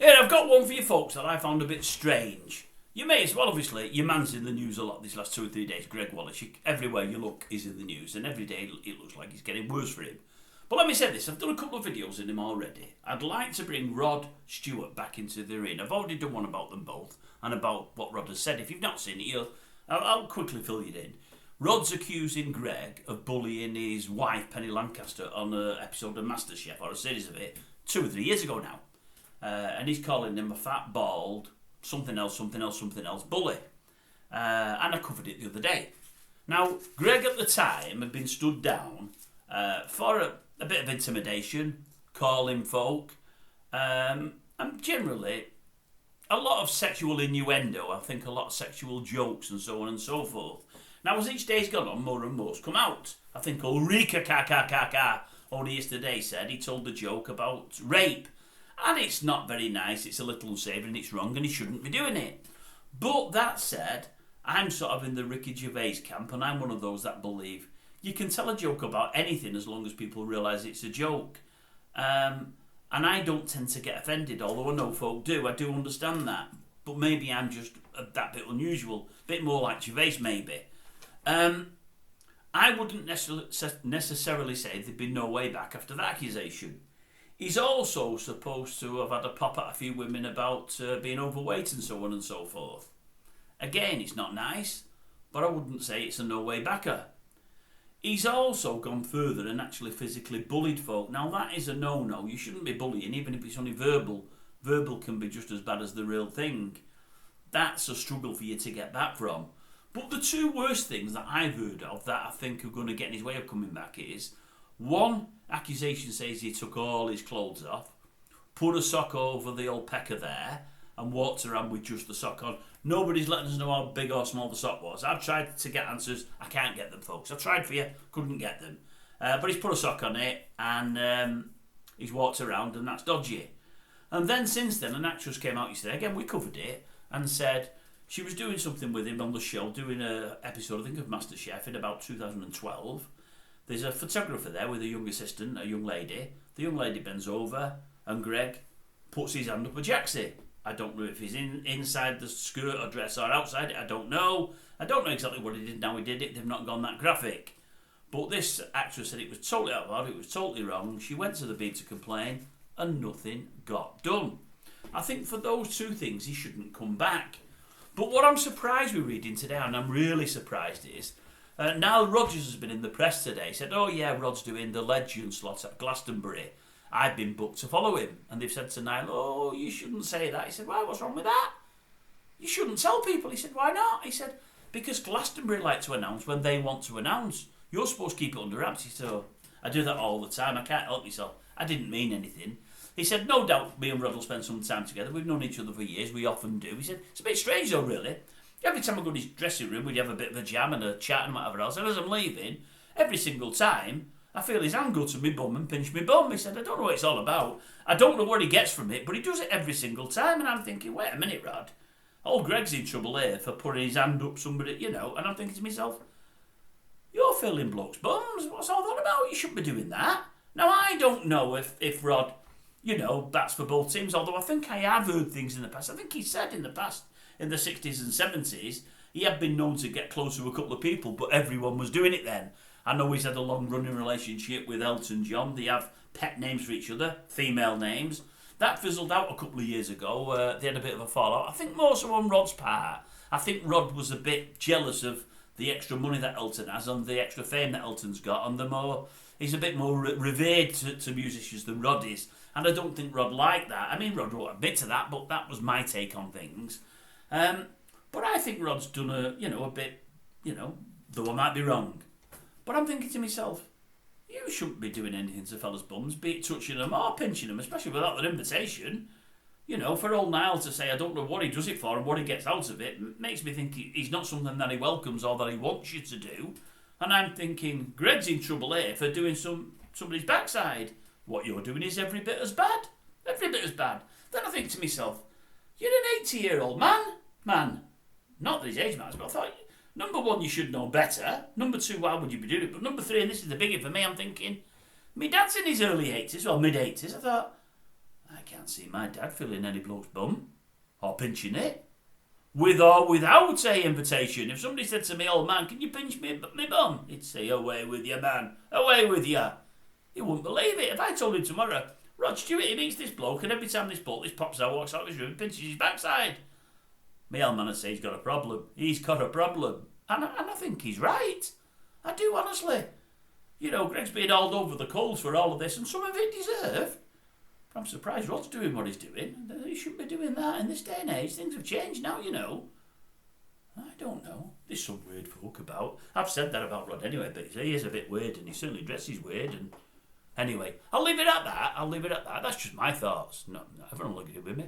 Here, I've got one for you folks that I found a bit strange. You may as well, obviously, your man's in the news a lot these last 2 or 3 days, Greg Wallace. Everywhere you look, he's in the news, and every day it looks like it's getting worse for him. But let me say this, I've done a couple of videos in him already. I'd like to bring Rod Stewart back into the arena. I've already done one about them both, and about what Rod has said. If you've not seen it, I'll quickly fill you in. Rod's accusing Greg of bullying his wife, Penny Lancaster, on an episode of MasterChef, or a series of it, 2 or 3 years ago now. And he's calling him a fat, bald, something else bully. And I covered it the other day. Now, Greg at the time had been stood down for a bit of intimidation, calling folk, and generally a lot of sexual innuendo, I think a lot of sexual jokes and so on and so forth. Now, as each day's gone on, more and more's come out. I think Ulrika only yesterday said he told the joke about rape. And it's not very nice, it's a little unsavoury and it's wrong and he shouldn't be doing it. But that said, I'm sort of in the Ricky Gervais camp, and I'm one of those that believe you can tell a joke about anything as long as people realise it's a joke. And I don't tend to get offended, although I know folk do. I do understand that. But maybe I'm just that bit unusual, a bit more like Gervais maybe. I wouldn't necessarily say there'd be no way back after that accusation. He's also supposed to have had a pop at a few women about being overweight and so on and so forth. Again, it's not nice, but I wouldn't say it's a no-way backer. He's also gone further and actually physically bullied folk. Now, that is a no-no. You shouldn't be bullying, even if it's only verbal. Verbal can be just as bad as the real thing. That's a struggle for you to get back from. But the 2 worst things that I've heard of that I think are going to get in his way of coming back is, one accusation says he took all his clothes off, put a sock over the old pecker there, and walked around with just the sock on. Nobody's letting us know how big or small the sock was. I've tried to get answers. I can't get them, folks. I've tried for you. Couldn't get them. But he's put a sock on it, and he's walked around, and that's dodgy. And then since then, an actress came out yesterday, again, we covered it, and said she was doing something with him on the show, doing an episode, I think, of MasterChef in about 2012. There's a photographer there with a young assistant, a young lady. The young lady bends over, and Greg puts his hand up a jacksie. I don't know if he's inside the skirt or dress or outside it. I don't know. I don't know exactly what he did. Now he did it. They've not gone that graphic. But this actress said it was totally out of order. It was totally wrong. She went to the Beat to complain, and nothing got done. I think for those 2 things, he shouldn't come back. But what I'm surprised with reading today, and I'm really surprised, is Nile Rodgers has been in the press today. He said, oh yeah, Rod's doing the Legend slot at Glastonbury. I've been booked to follow him. And they've said to Nile, oh, you shouldn't say that. He said, why, what's wrong with that? You shouldn't tell people. He said, why not? He said, because Glastonbury like to announce when they want to announce. You're supposed to keep it under wraps. He said, oh, I do that all the time. I can't help myself. I didn't mean anything. He said, no doubt me and Rod will spend some time together. We've known each other for years. We often do. He said, it's a bit strange though, really. Every time I go to his dressing room, we'd have a bit of a jam and a chat and whatever else. And as I'm leaving, every single time, I feel his hand go to my bum and pinch my bum. He said, I don't know what it's all about. I don't know what he gets from it, but he does it every single time. And I'm thinking, wait a minute, Rod. Old Greg's in trouble here for putting his hand up somebody, And I'm thinking to myself, you're filling blokes' bums. What's all that about? You shouldn't be doing that. Now, I don't know if Rod, bats for both teams, although I think I have heard things in the past. I think he said in the past, in the 60s and 70s, he had been known to get close to a couple of people, but everyone was doing it then. I know he's had a long-running relationship with Elton John. They have pet names for each other, female names. That fizzled out a couple of years ago. They had a bit of a fallout. I think more so on Rod's part. I think Rod was a bit jealous of the extra money that Elton has and the extra fame that Elton's got, and he's a bit more revered to musicians than Rod is. And I don't think Rod liked that. I mean, Rod wrote a bit to that, but that was my take on things. But I think Rod's done a bit, though I might be wrong. But I'm thinking to myself, you shouldn't be doing anything to fellas' bums, be it touching them or pinching them, especially without their invitation. For old Nile to say, I don't know what he does it for and what he gets out of it, makes me think he's not something that he welcomes or that he wants you to do. And I'm thinking, Greg's in trouble here for doing somebody's backside. What you're doing is every bit as bad. Every bit as bad. Then I think to myself, you're an 80-year-old man. Man, not that his age matters, but I thought, number one, you should know better. Number two, why would you be doing it? But number three, and this is the biggie for me, I'm thinking, my dad's in his early 80s, or mid-80s. I thought, I can't see my dad filling any bloke's bum or pinching it. With or without a invitation. If somebody said to me, old man, can you pinch me bum? He'd say, away with you, man. Away with you. He wouldn't believe it. If I told him tomorrow, Rod Stewart, he meets this bloke, and every time this pops out, walks out of his room, pinches his backside. My old man would say he's got a problem. He's got a problem. And I think he's right. I do, honestly. You know, Greg's been hauled over the coals for all of this, and some of it deserved. But I'm surprised Rod's doing what he's doing. He shouldn't be doing that in this day and age. Things have changed now, you know. I don't know. There's some weird folk about. I've said that about Rod anyway, but he is a bit weird, and he certainly dresses weird, and... Anyway, I'll leave it at that. That's just my thoughts. Not everyone will agree with me.